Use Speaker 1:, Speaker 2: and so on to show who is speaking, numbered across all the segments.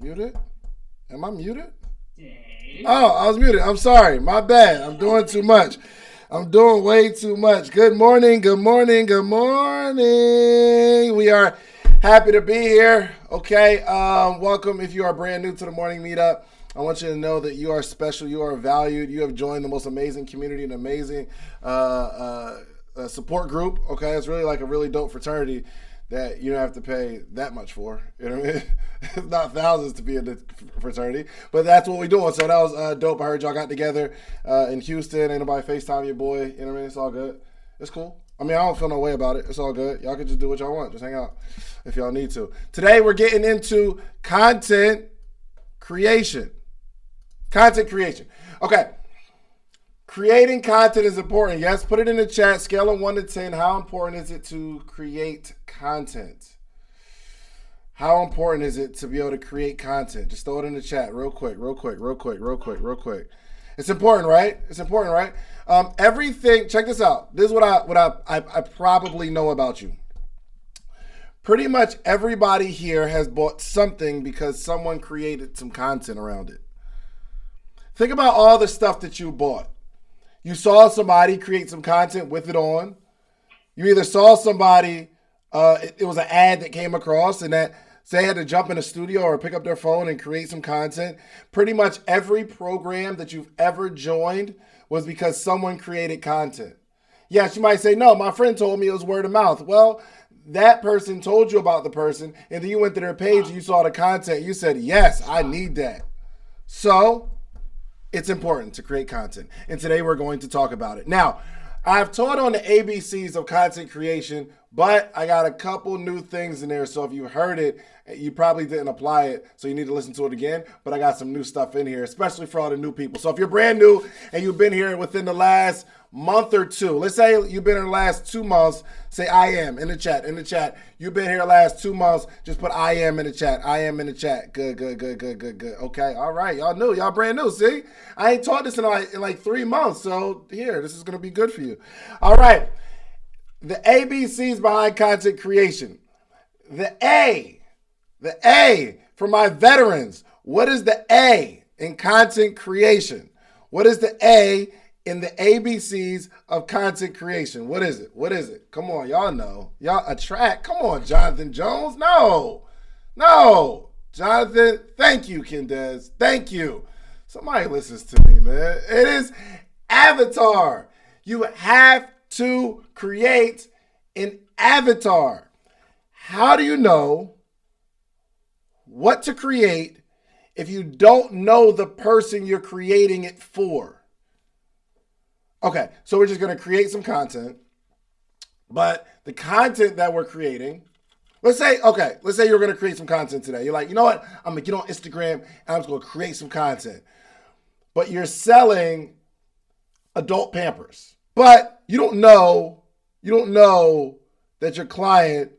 Speaker 1: Muted? Am I muted?
Speaker 2: Dave.
Speaker 1: Oh, I was muted. I'm sorry. My bad. I'm doing too much. I'm doing way too much. Good morning. Good morning. Good morning. We are happy to be here. Okay. Welcome. If you are brand new to the morning meetup, I want you to know that you are special. You are valued. You have joined the most amazing community and amazing support group. Okay. It's really like a really dope fraternity that you don't have to pay that much for. You know what I mean? It's not thousands to be in the fraternity, but that's what we're doing. So that was dope. I heard y'all got together in Houston. Ain't nobody FaceTime your boy. You know what I mean? It's all good. It's cool. I mean, I don't feel no way about it. It's all good. Y'all can just do what y'all want. Just hang out if y'all need to. Today, we're getting into content creation. Content creation. Okay. Creating content is important. Yes, put it in the chat. Scale of 1 to 10. How important is it to create content? How important is it to be able to create content? Just throw it in the chat real quick. It's important, right? It's important, right? Everything, check this out. This is what I probably know about you. Pretty much everybody here has bought something because someone created some content around it. Think about all the stuff that you bought. You saw somebody create some content with it on. You either saw somebody, it was an ad that came across and that say they had to jump in a studio or pick up their phone and create some content. Pretty much every program that you've ever joined was because someone created content. Yes, you might say, no, my friend told me it was word of mouth. Well, that person told you about the person and then you went to their page and you saw the content. You said, yes, I need that. So it's important to create content. And today we're going to talk about it. Now, I've taught on the ABCs of content creation, but I got a couple new things in there. So if you heard it, you probably didn't apply it. So you need to listen to it again. But I got some new stuff in here, especially for all the new people. So if you're brand new and you've been here within the last month or two, let's say you've been in the last 2 months, say I am in the chat. You've been here the last 2 months, just put I am in the chat. I am in the chat. Good. Okay, all right, y'all new, y'all brand new, see? I ain't taught this in like 3 months, so here, this is gonna be good for you. All right, the ABCs behind content creation. The A for my veterans. What is the A in content creation? What is the A in the ABCs of content creation? What is it? Come on, y'all know. Y'all attract. Come on, Jonathan Jones. No. Jonathan, thank you, Kendez. Thank you. Somebody listens to me, man. It is avatar. You have to create an avatar. How do you know what to create if you don't know the person you're creating it for? Okay, so we're just going to create some content, but the content that we're creating, let's say you're going to create some content today. You're like, you know what? I'm going to get on Instagram and I'm just going to create some content. But you're selling adult Pampers, but you don't know that your client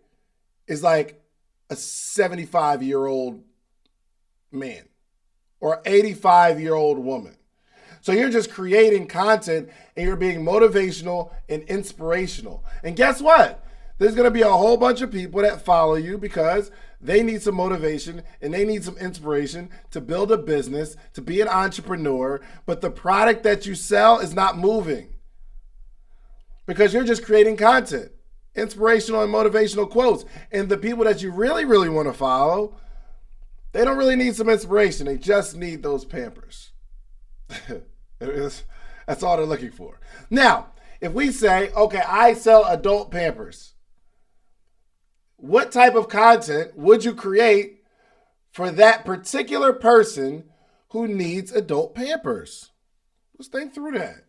Speaker 1: is like a 75-year-old man or 85-year-old woman. So you're just creating content and you're being motivational and inspirational. And guess what? There's going to be a whole bunch of people that follow you because they need some motivation and they need some inspiration to build a business, to be an entrepreneur, but the product that you sell is not moving because you're just creating content, inspirational and motivational quotes. And the people that you really, really want to follow, they don't really need some inspiration. They just need those Pampers. That's all they're looking for. Now, if we say, okay, I sell adult Pampers, what type of content would you create for that particular person who needs adult Pampers? Let's think through that.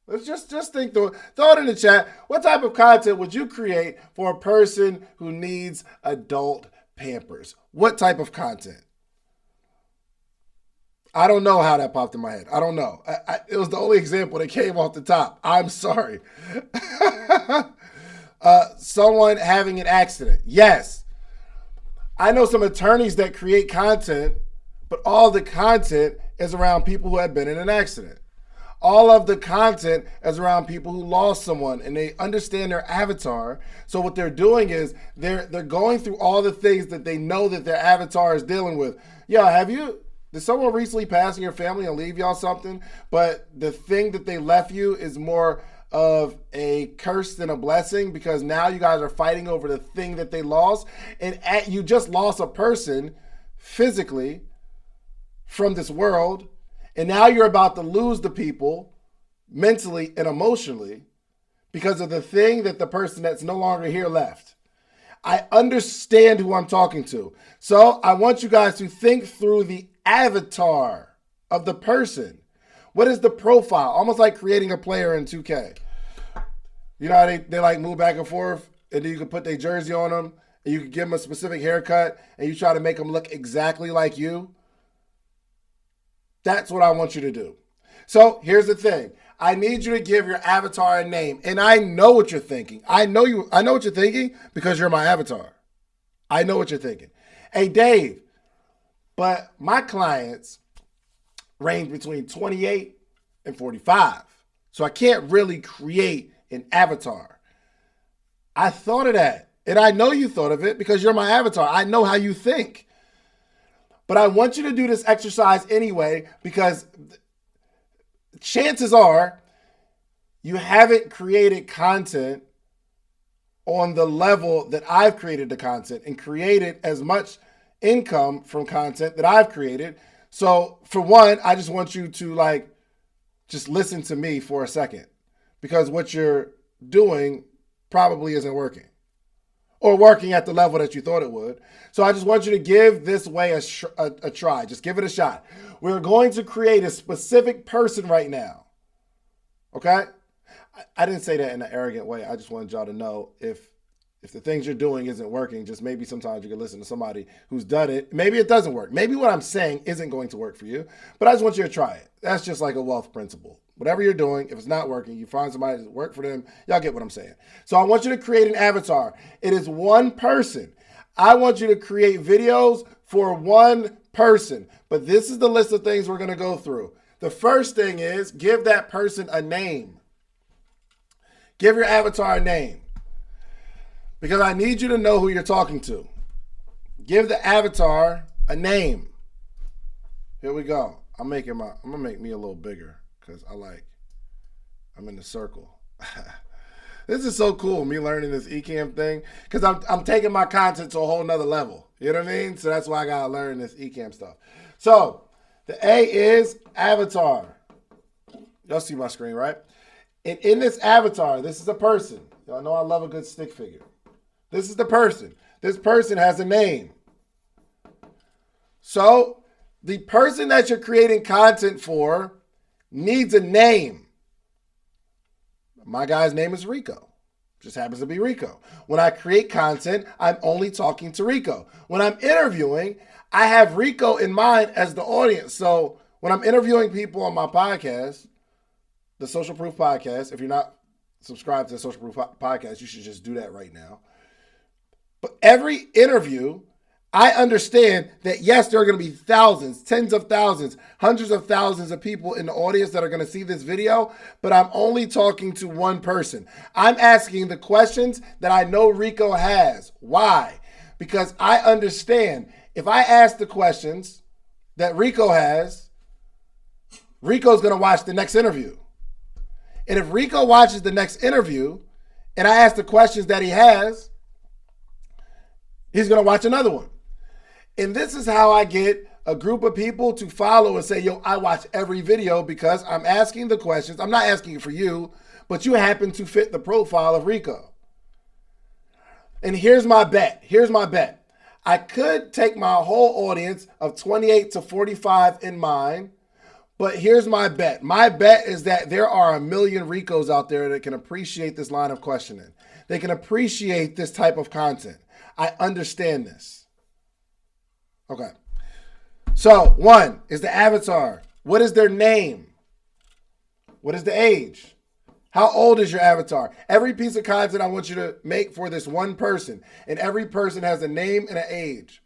Speaker 1: Let's just think through it. Throw it in the chat. What type of content would you create for a person who needs adult Pampers? What type of content? I don't know how that popped in my head. I don't know. It was the only example that came off the top. I'm sorry. Someone having an accident. Yes. I know some attorneys that create content, but all the content is around people who have been in an accident. All of the content is around people who lost someone and they understand their avatar. So what they're doing is they're going through all the things that they know that their avatar is dealing with. Yeah, did someone recently pass in your family and leave y'all something, but the thing that they left you is more of a curse than a blessing because now you guys are fighting over the thing that they lost, and you just lost a person physically from this world, and now you're about to lose the people mentally and emotionally because of the thing that the person that's no longer here left. I understand who I'm talking to. So I want you guys to think through the avatar of the person. What is the profile? Almost like creating a player in 2K. You know how they like move back and forth, and then you can put their jersey on them, and you can give them a specific haircut, and you try to make them look exactly like you. That's what I want you to do. So here's the thing. I need you to give your avatar a name. And I know what you're thinking. I know what you're thinking because you're my avatar. I know what you're thinking. Hey, Dave, but my clients range between 28 and 45. So I can't really create an avatar. I thought of that. And I know you thought of it because you're my avatar. I know how you think. But I want you to do this exercise anyway because chances are you haven't created content on the level that I've created the content and created as much income from content that I've created. So for one, I just want you to just listen to me for a second because what you're doing probably isn't working or working at the level that you thought it would. So I just want you to give this way a try. Just give it a shot. We're going to create a specific person right now. Okay? I didn't say that in an arrogant way. I just wanted y'all to know if the things you're doing isn't working, just maybe sometimes you can listen to somebody who's done it. Maybe it doesn't work. Maybe what I'm saying isn't going to work for you, but I just want you to try it. That's just like a wealth principle. Whatever you're doing, if it's not working, you find somebody that work for them. Y'all get what I'm saying. So I want you to create an avatar. It is one person. I want you to create videos for one person, but this is the list of things we're going to go through. The first thing is give that person a name. Give your avatar a name because I need you to know who you're talking to. Give the avatar a name. Here we go. I'm gonna make me a little bigger because I'm in the circle. This is so cool, me learning this eCam thing, because I'm taking my content to a whole nother level. You know what I mean? So that's why I gotta learn this eCam stuff. So the A is avatar. Y'all see my screen, right? And in this avatar, this is a person. Y'all know I love a good stick figure. This is the person. This person has a name. So the person that you're creating content for needs a name. My guy's name is Rico. Just happens to be Rico. When I create content, I'm only talking to Rico. When I'm interviewing, I have Rico in mind as the audience. So when I'm interviewing people on my podcast, the Social Proof Podcast, if you're not subscribed to the Social Proof Podcast, you should just do that right now. But every interview, I understand that, yes, there are going to be thousands, tens of thousands, hundreds of thousands of people in the audience that are going to see this video, but I'm only talking to one person. I'm asking the questions that I know Rico has. Why? Because I understand if I ask the questions that Rico has, Rico's going to watch the next interview. And if Rico watches the next interview and I ask the questions that he has, he's going to watch another one. And this is how I get a group of people to follow and say, yo, I watch every video because I'm asking the questions. I'm not asking it for you, but you happen to fit the profile of Rico. And here's my bet. I could take my whole audience of 28 to 45 in mind, but here's my bet. My bet is that there are a million Ricos out there that can appreciate this line of questioning. They can appreciate this type of content. I understand this. Okay. So, one is the avatar. What is their name? What is the age? How old is your avatar? Every piece of content I want you to make for this one person, and every person has a name and an age.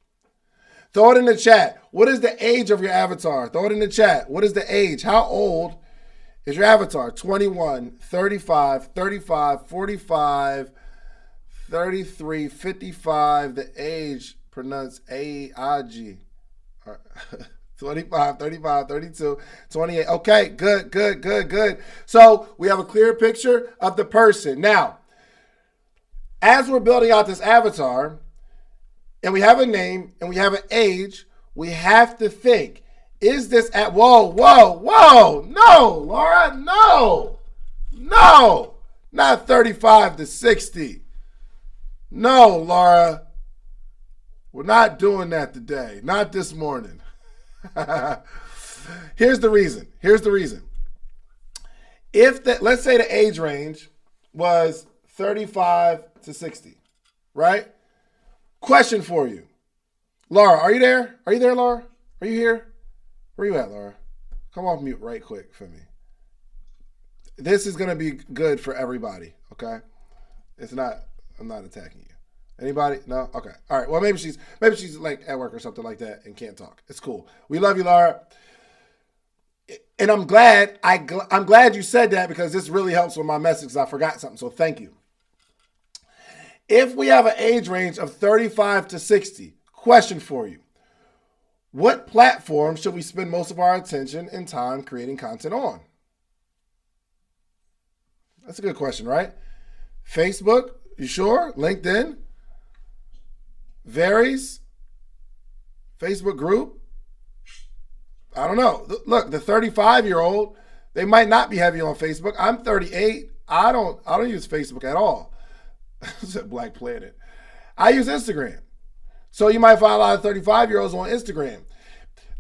Speaker 1: Throw it in the chat. What is the age of your avatar? Throw it in the chat. What is the age? How old is your avatar? 21, 35, 35, 45, 33, 55. The age pronounced A-I-G. 25, 35, 32, 28. Okay, good. So we have a clear picture of the person. Now, as we're building out this avatar, and we have a name, and we have an age, we have to think, is this at, whoa, no, Laura, no, not 35 to 60. No, Laura, we're not doing that today, not this morning. Here's the reason. If let's say the age range was 35 to 60, right? Question for you. Laura, are you there? Are you there, Laura? Are you here? Where you at, Laura? Come off mute right quick for me. This is going to be good for everybody, okay? I'm not attacking you. Anybody? No? Okay. All right. Well, maybe she's like at work or something like that and can't talk. It's cool. We love you, Laura. And I'm glad you said that, because this really helps with my message, because I forgot something. So thank you. If we have an age range of 35 to 60, question for you. What platform should we spend most of our attention and time creating content on? That's a good question, right? Facebook, you sure? LinkedIn? Varies? Facebook group? I don't know. Look, the 35-year-old, they might not be heavy on Facebook. I'm 38. I don't use Facebook at all. It's a Black Planet. I use Instagram. So you might find a lot of 35-year-olds on Instagram.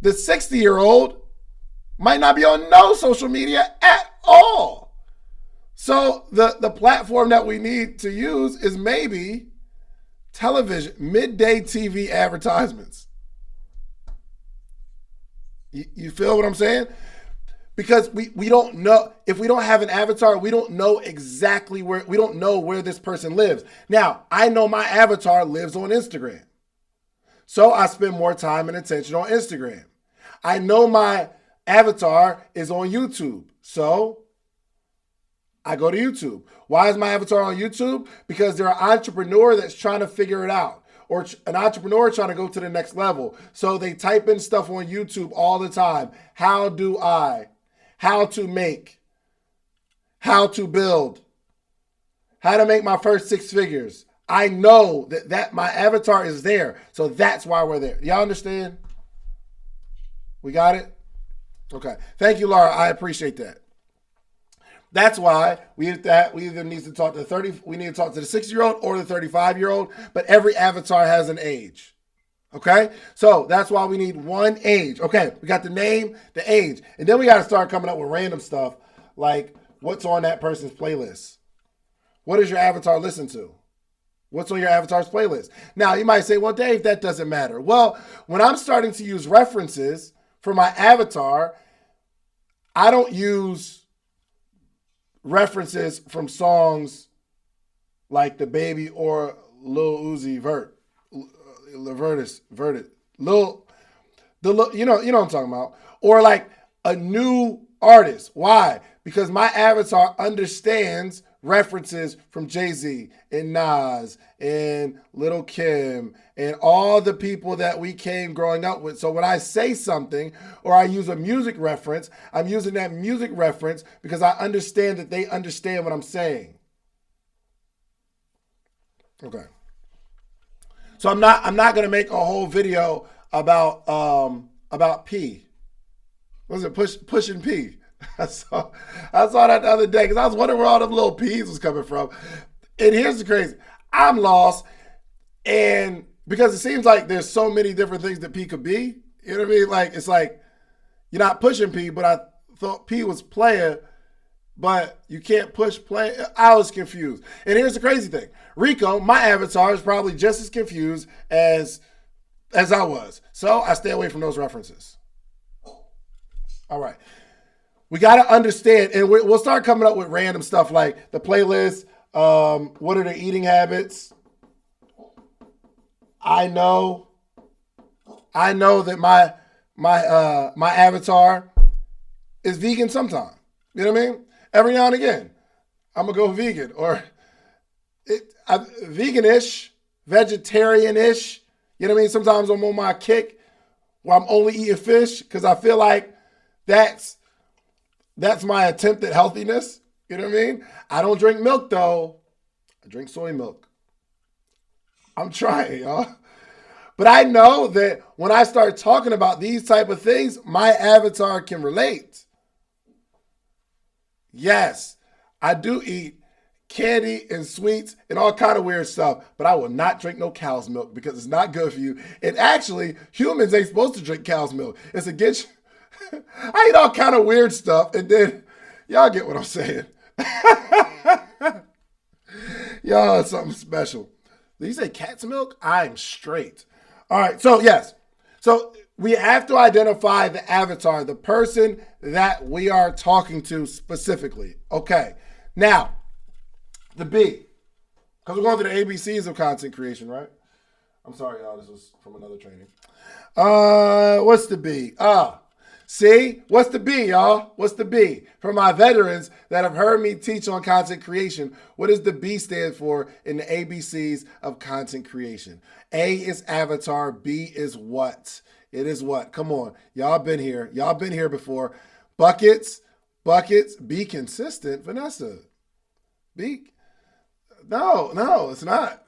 Speaker 1: The 60-year-old might not be on no social media at all. So the platform that we need to use is maybe television, midday TV advertisements. You feel what I'm saying? Because we don't know, if we don't have an avatar, we don't know exactly we don't know where this person lives. Now, I know my avatar lives on Instagram. So I spend more time and attention on Instagram. I know my avatar is on YouTube. So I go to YouTube. Why is my avatar on YouTube? Because they're an entrepreneur that's trying to figure it out, or an entrepreneur trying to go to the next level. So they type in stuff on YouTube all the time. How to make, how to build, how to make my first 6 figures. I know that my avatar is there. So that's why we're there. Y'all understand? We got it? Okay. Thank you, Laura. I appreciate that. That's why we either need to talk to the 60-year-old or the 35-year-old, but every avatar has an age. Okay? So that's why we need one age. Okay, we got the name, the age, and then we got to start coming up with random stuff like what's on that person's playlist. What does your avatar listen to? What's on your avatar's playlist? Now, you might say, well, Dave, that doesn't matter. Well, when I'm starting to use references for my avatar, I don't use references from songs like The Baby or Lil Uzi Vert. You know what I'm talking about. Or like a new artist. Why? Because my avatar understands references from Jay-Z and Nas and Lil Kim and all the people that we came growing up with. So when I say something or I use a music reference, I'm using that music reference because I understand that they understand what I'm saying. Okay. So I'm not gonna make a whole video about P. Was it pushing P? I saw that the other day because I was wondering where all them little P's was coming from. And here's the crazy. I'm lost, and because it seems like there's so many different things that P could be. You know what I mean? Like, it's like you're not pushing P, but I thought P was player, but you can't push play. I was confused. And here's the crazy thing. Rico, my avatar, is probably just as confused as I was. So I stay away from those references. All right. We got to understand, and we'll start coming up with random stuff like the playlist. What are their eating habits? I know that my avatar is vegan sometime. You know what I mean? Every now and again, I'm gonna go vegan or veganish, vegetarianish. You know what I mean? Sometimes I'm on my kick where I'm only eating fish because I feel like that's my attempt at healthiness. You know what I mean? I don't drink milk though. I drink soy milk. I'm trying, y'all. But I know that when I start talking about these type of things, my avatar can relate. Yes, I do eat candy and sweets and all kind of weird stuff, but I will not drink no cow's milk because it's not good for you. And actually, humans ain't supposed to drink cow's milk. It's against I eat all kind of weird stuff, and then y'all get what I'm saying. Y'all are something special. Did you say cat's milk? I'm straight. All right, so yes. So we have to identify the avatar, the person that we are talking to specifically. Okay, now, the B, because we're going to the ABCs of content creation, right? I'm sorry, y'all, this was from another training. What's the B? See? What's the B, y'all? What's the B? For my veterans that have heard me teach on content creation, what does the B stand for in the ABCs of content creation? A is avatar. B is what? It is what? Come on. Y'all been here. Y'all been here before. Buckets. Be consistent. Vanessa. No, it's not.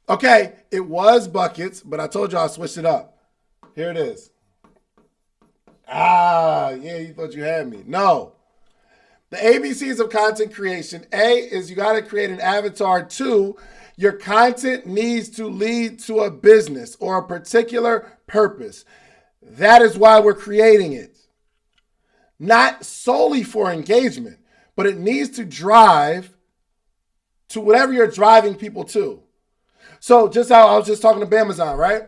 Speaker 1: Okay, it was buckets, but I told y'all I switched it up. Here it is. Yeah, you thought you had me. No. The ABCs of content creation. A is you got to create an avatar. 2, your content needs to lead to a business or a particular purpose. That is why we're creating it. Not solely for engagement, but it needs to drive to whatever you're driving people to. So just how I was just talking to Bamazon, right?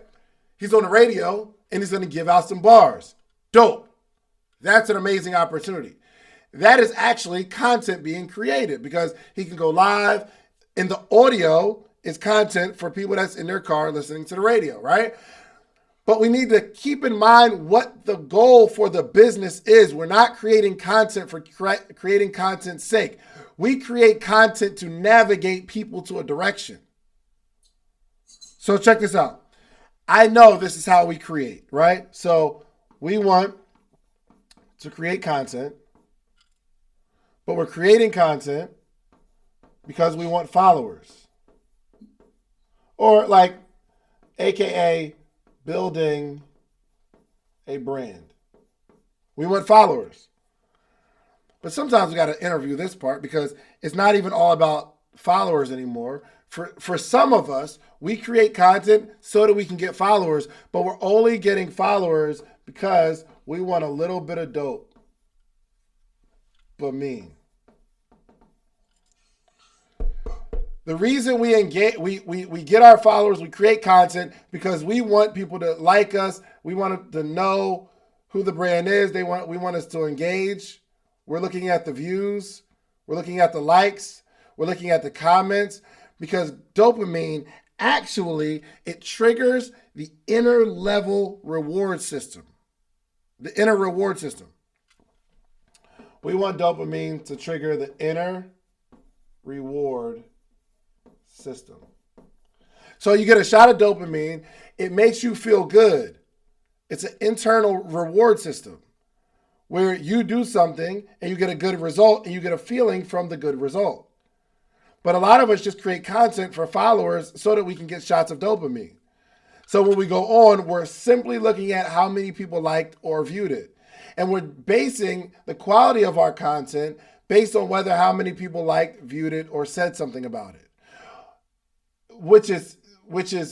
Speaker 1: He's on the radio and he's going to give out some bars. Dope. That's an amazing opportunity. That is actually content being created because he can go live and the audio is content for people that's in their car listening to the radio, right? But we need to keep in mind what the goal for the business is. We're not creating content for creating content's sake. We create content to navigate people to a direction. So check this out. I know this is how we create, right? So we want to create content, but we're creating content because we want followers. Or like, AKA building a brand. We want followers. But sometimes we got to interview this part because it's not even all about followers anymore. For some of us, we create content so that we can get followers, but we're only getting followers because we want a little bit of dopamine. The reason we engage, we get our followers, we create content because we want people to like us. We want to know who the brand is. We want us to engage. We're looking at the views. We're looking at the likes. We're looking at the comments because dopamine actually, it triggers the inner level reward system. The inner reward system. We want dopamine to trigger the inner reward system. So you get a shot of dopamine. It makes you feel good. It's an internal reward system where you do something and you get a good result and you get a feeling from the good result. But a lot of us just create content for followers so that we can get shots of dopamine. So when we go on, we're simply looking at how many people liked or viewed it. And we're basing the quality of our content based on whether how many people liked, viewed it, or said something about it. Which is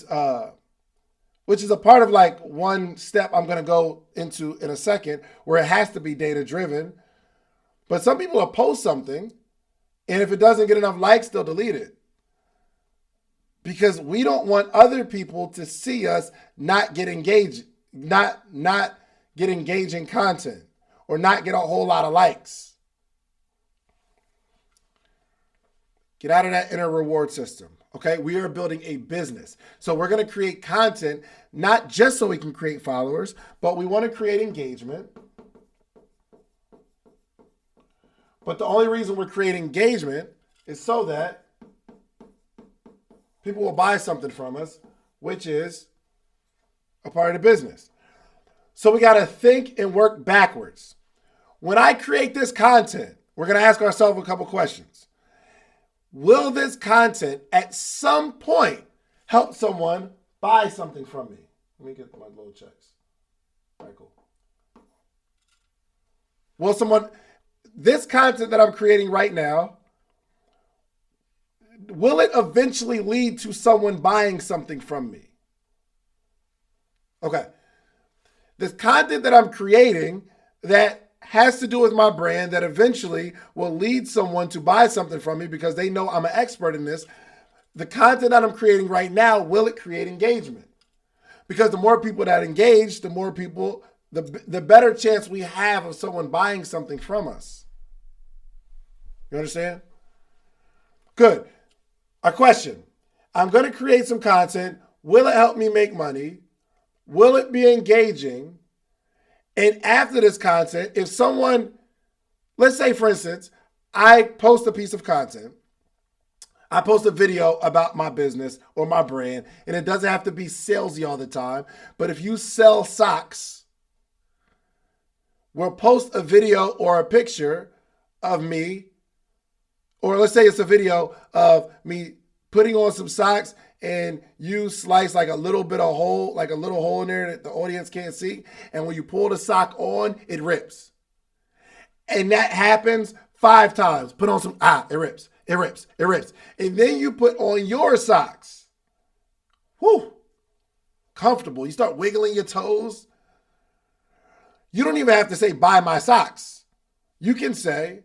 Speaker 1: a part of like one step I'm going to go into in a second where it has to be data driven. But some people will post something and if it doesn't get enough likes, they'll delete it. Because we don't want other people to see us not get engaged, not get engaging content or not get a whole lot of likes. Get out of that inner reward system. Okay, we are building a business. So we're going to create content, not just so we can create followers, but we want to create engagement. But the only reason we're creating engagement is so that people will buy something from us, which is a part of the business. So we got to think and work backwards. When I create this content, we're going to ask ourselves a couple questions. Will this content at some point help someone buy something from me? Let me get my little checks. All right, cool. Will this content that I'm creating right now, will it eventually lead to someone buying something from me? Okay. This content that I'm creating that has to do with my brand that eventually will lead someone to buy something from me because they know I'm an expert in this. The content that I'm creating right now, will it create engagement? Because the more people that engage, the more people, the better chance we have of someone buying something from us. You understand? Good. A question. I'm going to create some content. Will it help me make money? Will it be engaging? And after this content, if someone, let's say for instance, I post a piece of content, I post a video about my business or my brand, and it doesn't have to be salesy all the time, but if you sell socks, we'll post a video or a picture of me, or let's say it's a video of me putting on some socks and you slice like a little bit of hole, like a little hole in there that the audience can't see. And when you pull the sock on, it rips. And that happens 5 times. Put on some, it rips, it rips, it rips. And then you put on your socks. Whew, comfortable. You start wiggling your toes. You don't even have to say, buy my socks. You can say,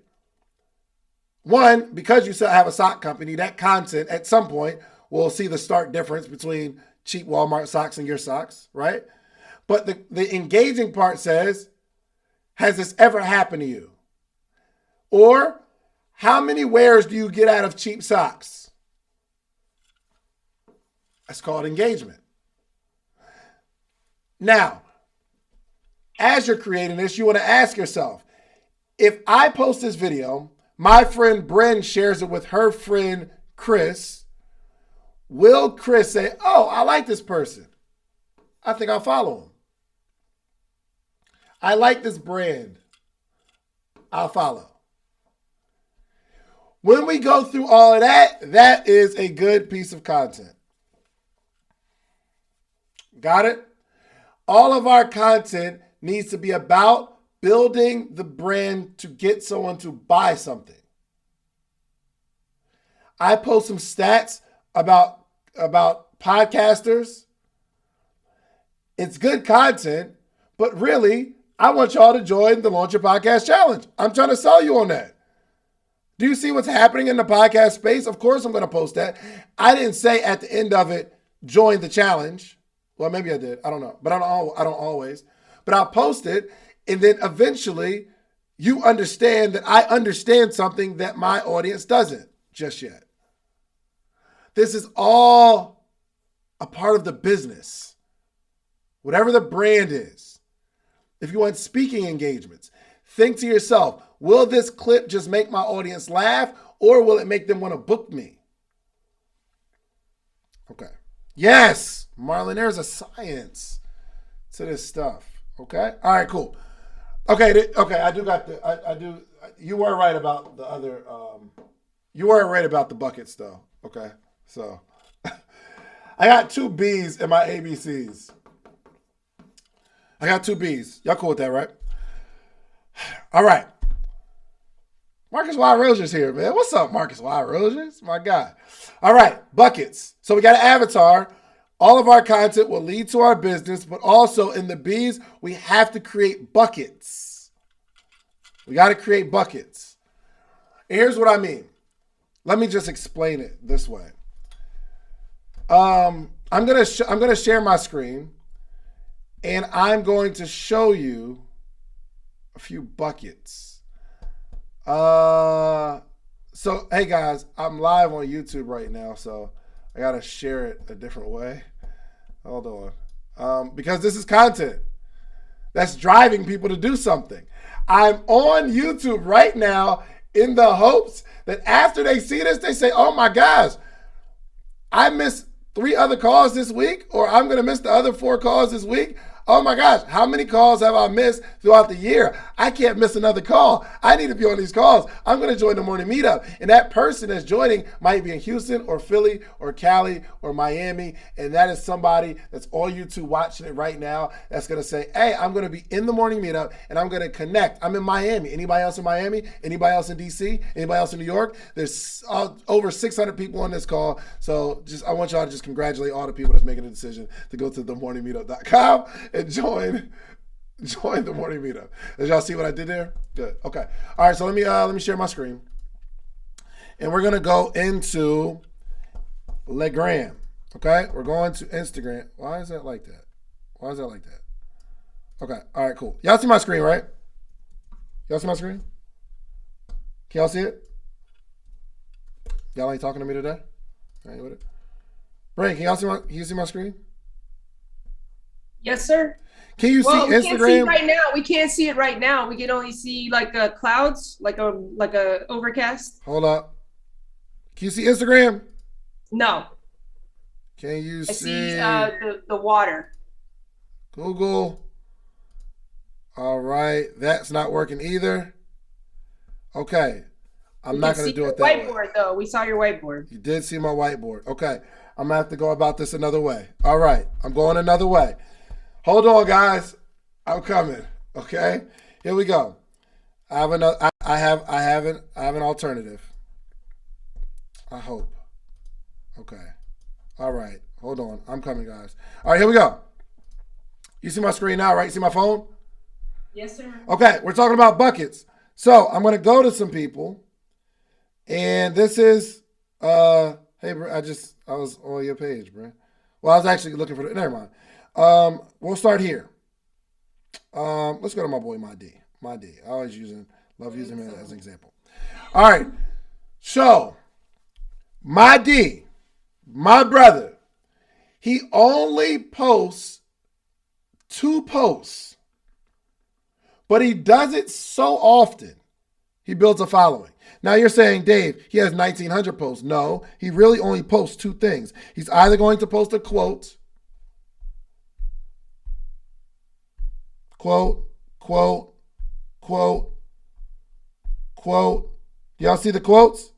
Speaker 1: one, because you have a sock company, that content at some point will see the stark difference between cheap Walmart socks and your socks, right? But the engaging part says, has this ever happened to you? Or how many wears do you get out of cheap socks? That's called engagement. Now, as you're creating this, you want to ask yourself, if I post this video, my friend Bren shares it with her friend Chris, will Chris say, oh, I like this person. I think I'll follow him. I like this brand. I'll follow. When we go through all of that, that is a good piece of content. Got it? All of our content needs to be about building the brand to get someone to buy something. I post some stats about podcasters. It's good content, but really, I want y'all to join the Launch Your Podcast Challenge. I'm trying to sell you on that. Do you see what's happening in the podcast space? Of course I'm going to post that. I didn't say at the end of it, join the challenge. Well, maybe I did. I don't know. But I don't always. But I'll post it, and then eventually you understand that I understand something that my audience doesn't just yet. This is all a part of the business. Whatever the brand is. If you want speaking engagements, think to yourself, will this clip just make my audience laugh, or will it make them want to book me? Okay. Yes, Marlon, there's a science to this stuff. Okay. All right, cool. Okay. I do. You were right about the other, you were right about the buckets though. Okay. So I got 2 B's in my ABCs. I got 2 B's. Y'all cool with that, right? All right. Marcus Y. Rogers here, man. What's up, Marcus Y. Rogers? My guy. All right, buckets. So we got an avatar. All of our content will lead to our business, but also in the B's, we have to create buckets. We got to create buckets. And here's what I mean. Let me just explain it this way. I'm gonna share my screen, and I'm going to show you a few buckets. So hey guys, I'm live on YouTube right now, so I gotta share it a different way. Hold on, because this is content that's driving people to do something. I'm on YouTube right now in the hopes that after they see this, they say, "Oh my gosh, I missed 3 other calls this week, or I'm gonna miss the other 4 calls this week. Oh my gosh, how many calls have I missed throughout the year? I can't miss another call. I need to be on these calls. I'm going to join the morning meetup. And that person that's joining might be in Houston or Philly or Cali or Miami. And that is somebody that's all YouTube watching it right now that's going to say, hey, I'm going to be in the morning meetup and I'm going to connect. I'm in Miami. Anybody else in Miami? Anybody else in DC? Anybody else in New York? There's over 600 people on this call. So I want y'all to just congratulate all the people that's making a decision to go to themorningmeetup.com and join the morning meetup. Did y'all see what I did there? Good. Okay. All right. So let me share my screen, and we're gonna go into Legram. Okay. We're going to Instagram. Why is that like that? Why is that like that? Okay. All right. Cool. Y'all see my screen, right? Y'all see my screen? Can y'all see it? Y'all ain't talking to me today? All right, with it. Brain, can you see my screen?
Speaker 2: Yes, sir.
Speaker 1: Can you see Instagram?
Speaker 2: We can't see it right now. We can't see it right now. We can only see like clouds, like a overcast.
Speaker 1: Hold up. Can you see Instagram?
Speaker 2: No.
Speaker 1: Can you see?
Speaker 2: I see the water.
Speaker 1: Google. All right, that's not working either. Okay, I'm not going to do it that way.
Speaker 2: Whiteboard though. We saw your whiteboard.
Speaker 1: You did see my whiteboard. Okay, I'm going to have to go about this another way. All right, I'm going another way. Hold on, guys. I'm coming. Okay, here we go. I have another. I have an alternative. I hope. Okay. All right. Hold on. I'm coming, guys. All right, here we go. You see my screen now, right? You see my phone?
Speaker 2: Yes, sir.
Speaker 1: Okay, we're talking about buckets. So I'm going to go to some people. And this is, hey, bro, I was on your page, bro. Well, I was actually looking for never mind. We'll start here. Let's go to my boy, My D. I always love using him as an example. All right. So, My D, my brother, he only posts 2 posts, but he does it so often, he builds a following. Now you're saying, Dave, he has 1,900 posts. No, he really only posts 2 things. He's either going to post a quote, quote. Y'all see the quotes?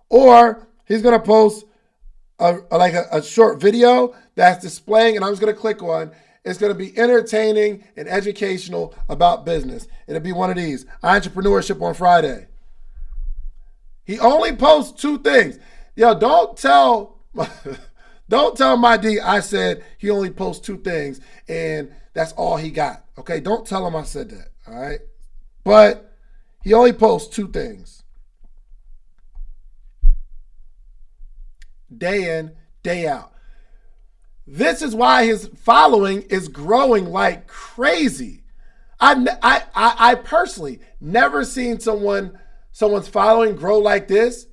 Speaker 1: Or he's going to post a short video that's displaying, and I'm just going to click on. It's going to be entertaining and educational about business. It'll be one of these. Entrepreneurship on Friday. He only posts 2 things. Yo, don't tell My D I said he only posts 2 things and that's all he got. Okay, don't tell him I said that. All right, but he only posts 2 things. Day in, day out. This is why his following is growing like crazy. I personally never seen someone's following grow like this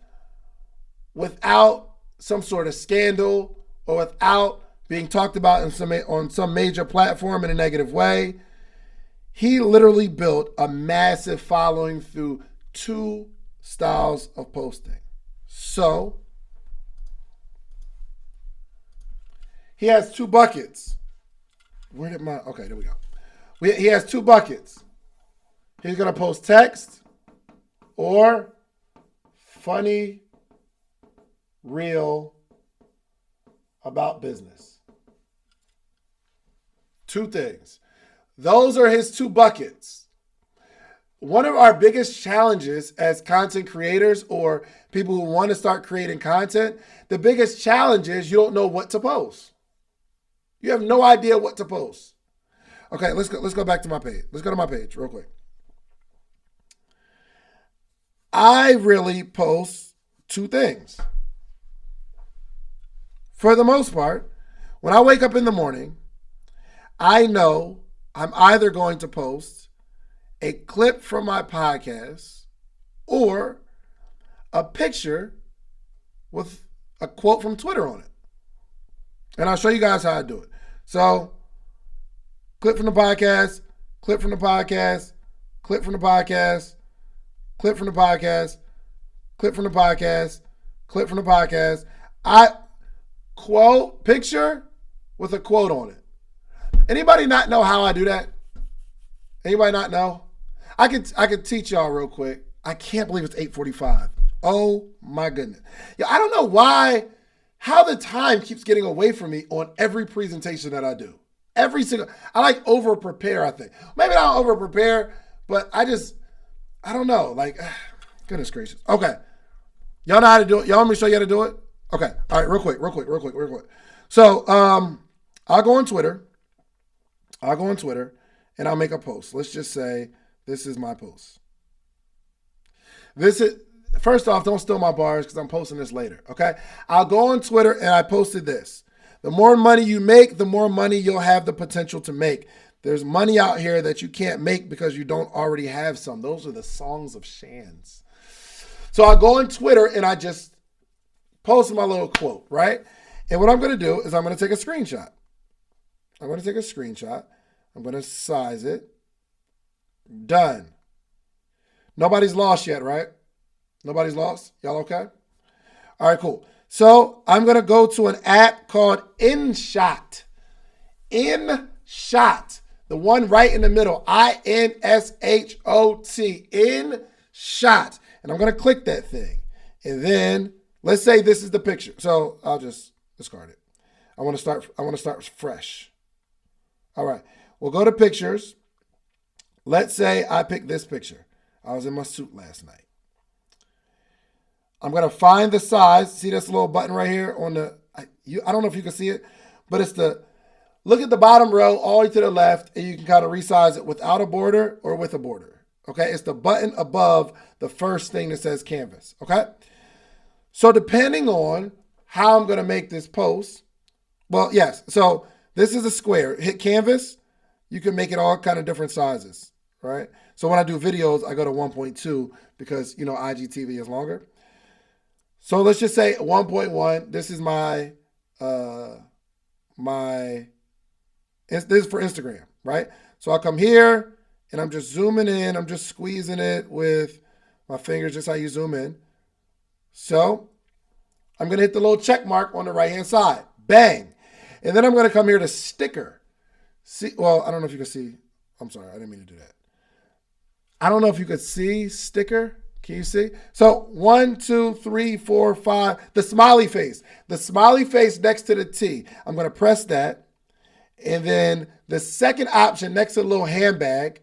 Speaker 1: without some sort of scandal or without being talked about on some major platform in a negative way. He literally built a massive following through 2 styles of posting. So he has 2 buckets. Okay, there we go. He has 2 buckets. He's going to post text or funny reel about business. 2 things. Those are his 2 buckets. One of our biggest challenges as content creators or people who want to start creating content, the biggest challenge is you don't know what to post. You have no idea what to post. Okay, let's go back to my page. Let's go to my page real quick. I really post 2 things. For the most part, when I wake up in the morning, I know I'm either going to post a clip from my podcast or a picture with a quote from Twitter on it. And I'll show you guys how I do it. So, clip from the podcast, clip from the podcast, clip from the podcast, clip from the podcast, clip from the podcast, clip from the podcast. I quote, picture with a quote on it. Anybody not know how I do that? Anybody not know? I could teach y'all real quick. I can't believe it's 8:45. Oh my goodness. Yeah, I don't know how the time keeps getting away from me on every presentation that I do. I like over prepare, I think. Maybe I don't over prepare, but I don't know. Like, goodness gracious. Okay. Y'all know how to do it? Y'all want me to show you how to do it? Okay. All right, real quick. So, I'll go on Twitter, and I'll make a post. Let's just say this is my post. First off, don't steal my bars because I'm posting this later, okay? I'll go on Twitter and I posted this. The more money you make, the more money you'll have the potential to make. There's money out here that you can't make because you don't already have some. Those are the songs of Shans. So I'll go on Twitter and I just post my little quote, right? And what I'm going to do is I'm going to take a screenshot. I'm going to size it. Done. Nobody's lost yet, right? Nobody's lost? Y'all okay? All right, cool. So I'm going to go to an app called InShot. InShot. The one right in the middle. INSHOT. InShot. And I'm going to click that thing. And then let's say this is the picture. So I'll just discard it. I want to start fresh. All right. We'll go to pictures. Let's say I pick this picture. I was in my suit last night. I'm going to find the size. See this little button right here on I don't know if you can see it, but look at the bottom row all the way to the left, and you can kind of resize it without a border or with a border. Okay. It's the button above the first thing that says canvas. Okay. So depending on how I'm going to make this post, well, yes. So this is a square. Hit canvas. You can make it all kind of different sizes, right? So when I do videos, I go to 1.2 because, IGTV is longer. So let's just say 1.1. This is this is for Instagram, right? So I'll come here and I'm just zooming in. I'm just squeezing it with my fingers, just how you zoom in. So I'm going to hit the little check mark on the right-hand side. Bang. And then I'm going to come here to sticker. See, well, I don't know if you can see. I'm sorry. I didn't mean to do that. I don't know if you could see sticker. Can you see? So 1, 2, 3, 4, 5. The smiley face. The smiley face next to the T. I'm going to press that. And then the second option next to the little handbag,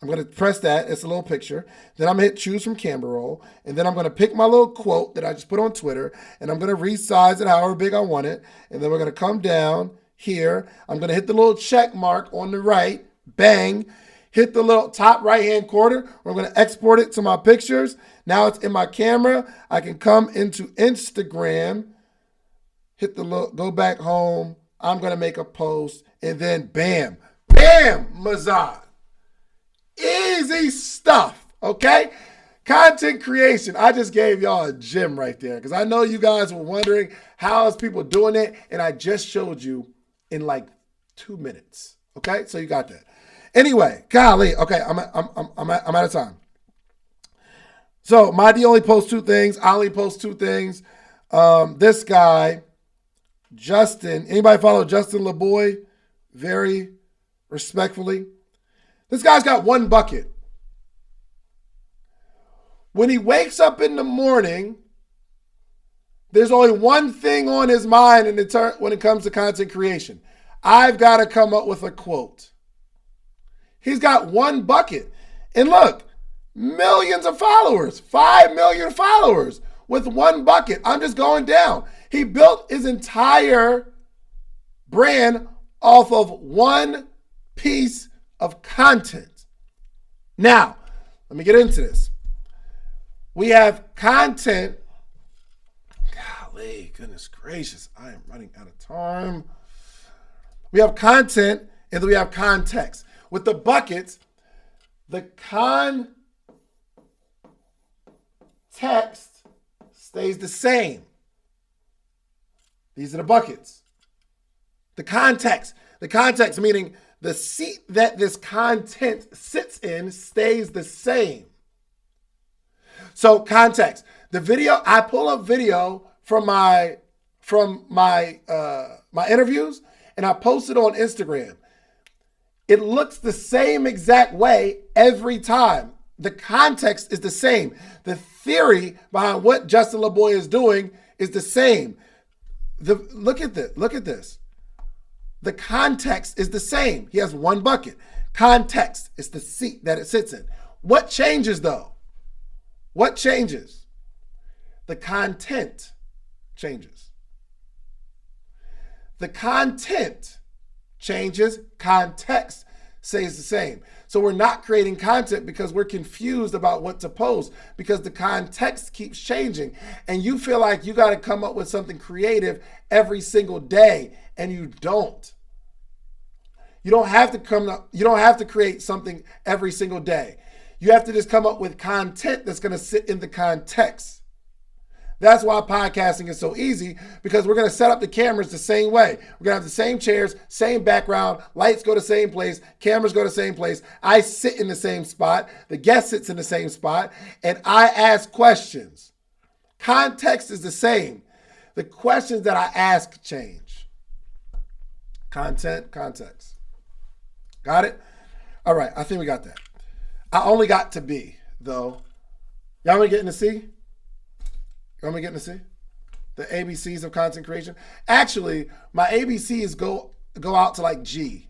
Speaker 1: I'm going to press that. It's a little picture. Then I'm going to hit choose from camera roll. And then I'm going to pick my little quote that I just put on Twitter. And I'm going to resize it however big I want it. And then we're going to come down here. I'm going to hit the little check mark on the right. Bang. Hit the little top right-hand corner. We're going to export it to my pictures. Now it's in my camera. I can come into Instagram. Hit the little, go back home. I'm going to make a post. And then bam. Bam, Mazad. Easy stuff, okay? Content creation. I just gave y'all a gem right there because I know you guys were wondering how is people doing it, and I just showed you in like 2 minutes, okay? So you got that. Anyway, golly, okay, I'm out of time. So my D only posts 2 things. I only post 2 things. This guy, Justin. Anybody follow Justin LeBoy? Very respectfully. This guy's got 1 bucket. When he wakes up in the morning, there's only one thing on his mind when it comes to content creation. I've got to come up with a quote. He's got 1 bucket. And look, millions of followers, 5 million followers with 1 bucket. I'm just going down. He built his entire brand off of 1 piece of content. Now, let me get into this. We have content. Golly, goodness gracious, I am running out of time. We have content and then we have context. With the buckets, the context stays the same. These are the buckets. The context meaning the seat that this content sits in stays the same. So context. The video, I pull up video from my interviews and I post it on Instagram. It looks the same exact way every time. The context is the same. The theory behind what Justin LeBoy is doing is the same. Look at this. Look at this. The context is the same. He has one bucket. Context is the seat that it sits in. What changes though? What changes? The content changes. The content changes, context stays the same. So we're not creating content because we're confused about what to post because the context keeps changing. And you feel like you got to come up with something creative every single day, and you don't. You don't have to create something every single day. You have to just come up with content that's going to sit in the context. That's why podcasting is so easy, because we're going to set up the cameras the same way. We're going to have the same chairs, same background, lights go to the same place, cameras go to the same place. I sit in the same spot, the guest sits in the same spot, and I ask questions. Context is the same. The questions that I ask change. Content, context. Got it? All right, I think we got that. I only got to B, though. Y'all want to get into C? You want me to get into C? The ABCs of content creation? Actually, my ABCs go out to like G.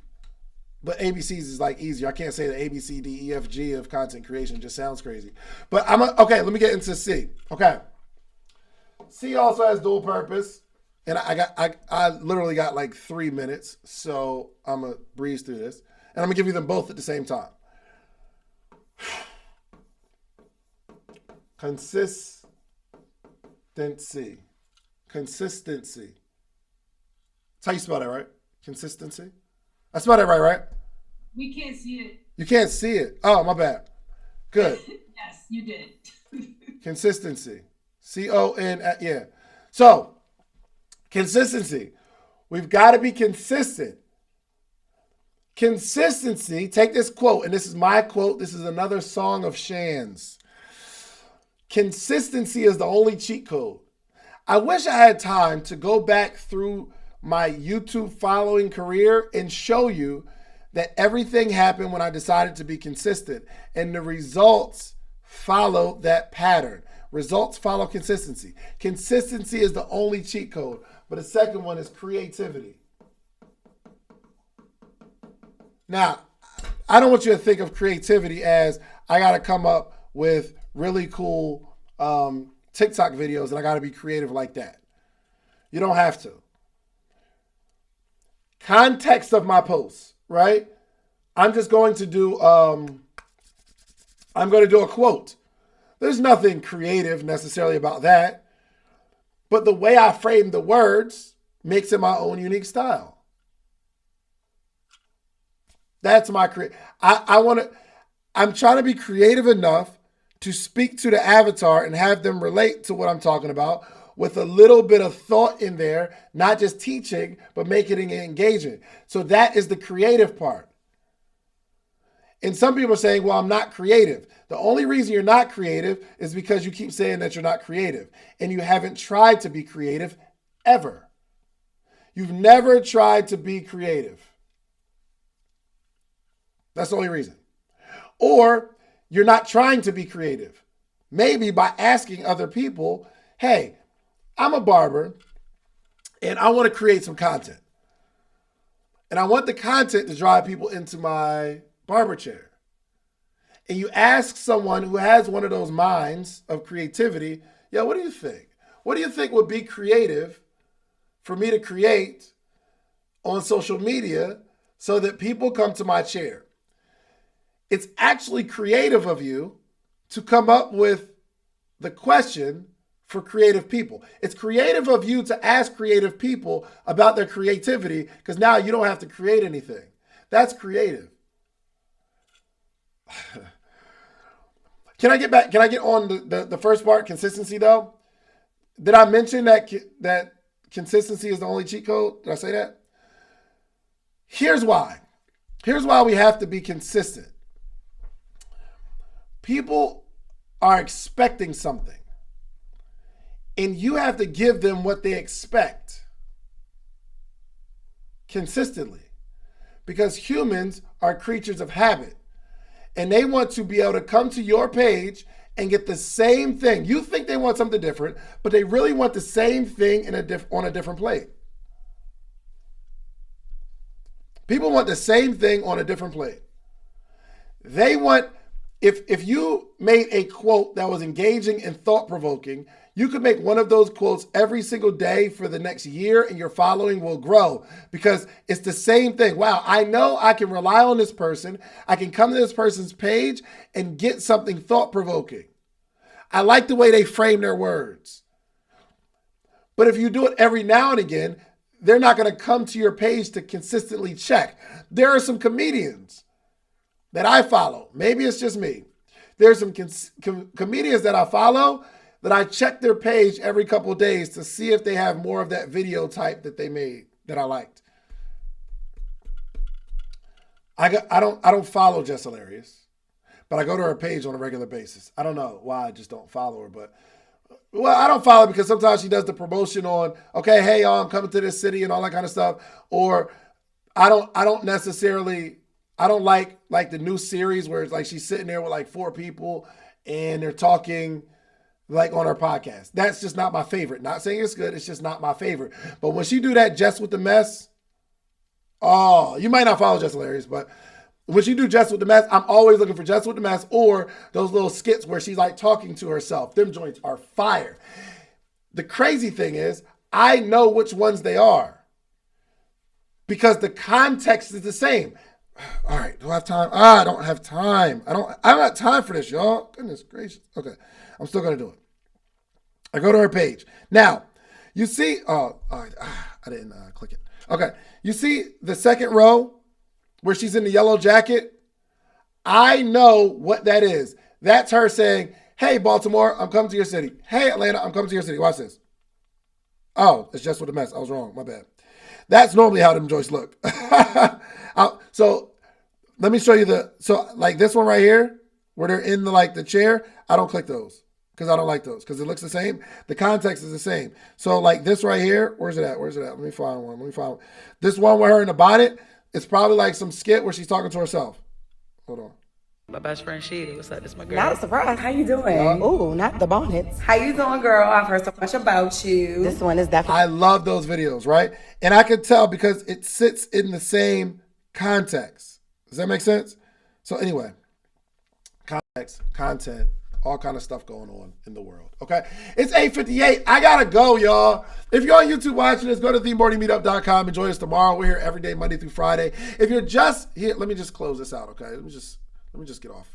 Speaker 1: But ABCs is like easier. I can't say the A, B, C, D, E, F, G of content creation. It just sounds crazy. But okay, let me get into C. Okay. C also has dual purpose. And I literally got like 3 minutes. So I'm going to breeze through this. And I'm going to give you them both at the same time. Consistency. Consistency. That's how you spell that, right? Consistency. I spelled that right?
Speaker 2: We can't see it.
Speaker 1: You can't see it. Oh, my bad. Good.
Speaker 2: Yes, you did.
Speaker 1: Consistency. C-O-N, yeah. So, consistency. We've got to be consistent. Consistency, take this quote, and this is my quote. This is another song of Shan's. Consistency is the only cheat code. I wish I had time to go back through my YouTube following career and show you that everything happened when I decided to be consistent, and the results follow that pattern. Results follow consistency. Consistency is the only cheat code, but the second one is creativity. Now, I don't want you to think of creativity as I got to come up with really cool TikTok videos and I got to be creative like that. You don't have to. Context of my posts, right? I'm just going to do, I'm going to do a quote. There's nothing creative necessarily about that, but the way I frame the words makes it my own unique style. That's my I'm trying to be creative enough to speak to the avatar and have them relate to what I'm talking about with a little bit of thought in there, not just teaching, but making it engaging. So that is the creative part. And some people are saying, well, I'm not creative. The only reason you're not creative is because you keep saying that you're not creative and you haven't tried to be creative ever. You've never tried to be creative. That's the only reason. Or you're not trying to be creative. Maybe by asking other people, hey, I'm a barber and I want to create some content. And I want the content to drive people into my barber chair. And you ask someone who has one of those minds of creativity, yeah, what do you think? What do you think would be creative for me to create on social media so that people come to my chair? It's actually creative of you to come up with the question for creative people. It's creative of you to ask creative people about their creativity because now you don't have to create anything. That's creative. Can I get on the first part, consistency though? Did I mention that consistency is the only cheat code? Did I say that? Here's why. Here's why we have to be consistent. People are expecting something, and you have to give them what they expect consistently, because humans are creatures of habit. And they want to be able to come to your page and get the same thing. You think they want something different, but they really want the same thing on a different plate. People want the same thing on a different plate. They want, if you made a quote that was engaging and thought-provoking, you could make one of those quotes every single day for the next year and your following will grow because it's the same thing. Wow, I know I can rely on this person. I can come to this person's page and get something thought-provoking. I like the way they frame their words. But if you do it every now and again, they're not going to come to your page to consistently check. There are some comedians that I follow. Maybe it's just me. There's some comedians that I follow that I check their page every couple of days to see if they have more of that video type that they made that I liked. I don't follow Jess Hilarious, but I go to her page on a regular basis. I don't know why I just don't follow her, but I don't follow because sometimes she does the promotion on, okay, hey y'all, I'm coming to this city and all that kind of stuff. Or I don't like the new series where it's like she's sitting there with like 4 people and they're talking like on her podcast. That's just not my favorite. Not saying it's good, it's just not my favorite. But when she do that Jess with the Mess, oh, you might not follow Jess Hilarious, but when she do Jess with the Mess, I'm always looking for Jess with the Mess or those little skits where she's like talking to herself. Them joints are fire. The crazy thing is, I know which ones they are because the context is the same. All right, do I have time? I don't have time. I don't have time for this, y'all. Goodness gracious. Okay, I'm still gonna do it. I go to her page. Now, you see, I didn't click it. Okay, you see the second row where she's in the yellow jacket? I know what that is. That's her saying, hey, Baltimore, I'm coming to your city. Hey, Atlanta, I'm coming to your city. Watch this. Oh, it's just with a mess. I was wrong. My bad. That's normally how them joints look. So let me show you like this one right here, where they're in the chair. I don't click those because I don't like those because it looks the same. The context is the same. So like this right here, where's it at? Let me find one. This one with her in the bonnet, it's probably like some skit where she's talking to herself. Hold on.
Speaker 3: My best friend Sheedy. What's up? This my girl.
Speaker 4: Not a surprise. How you doing?
Speaker 3: Oh, not the bonnets.
Speaker 4: How you doing, girl? I've heard so much about you.
Speaker 3: This one is definitely.
Speaker 1: I love those videos, right? And I could tell because it sits in the same context. Does that make sense? So anyway, context, content, all kind of stuff going on in the world. Okay, it's 8:58. I gotta go, y'all. If you're on YouTube watching this, go to themorningmeetup.com and join us tomorrow. We're here every day, Monday through Friday. If you're just here, let me just close this out. Okay, let me just get off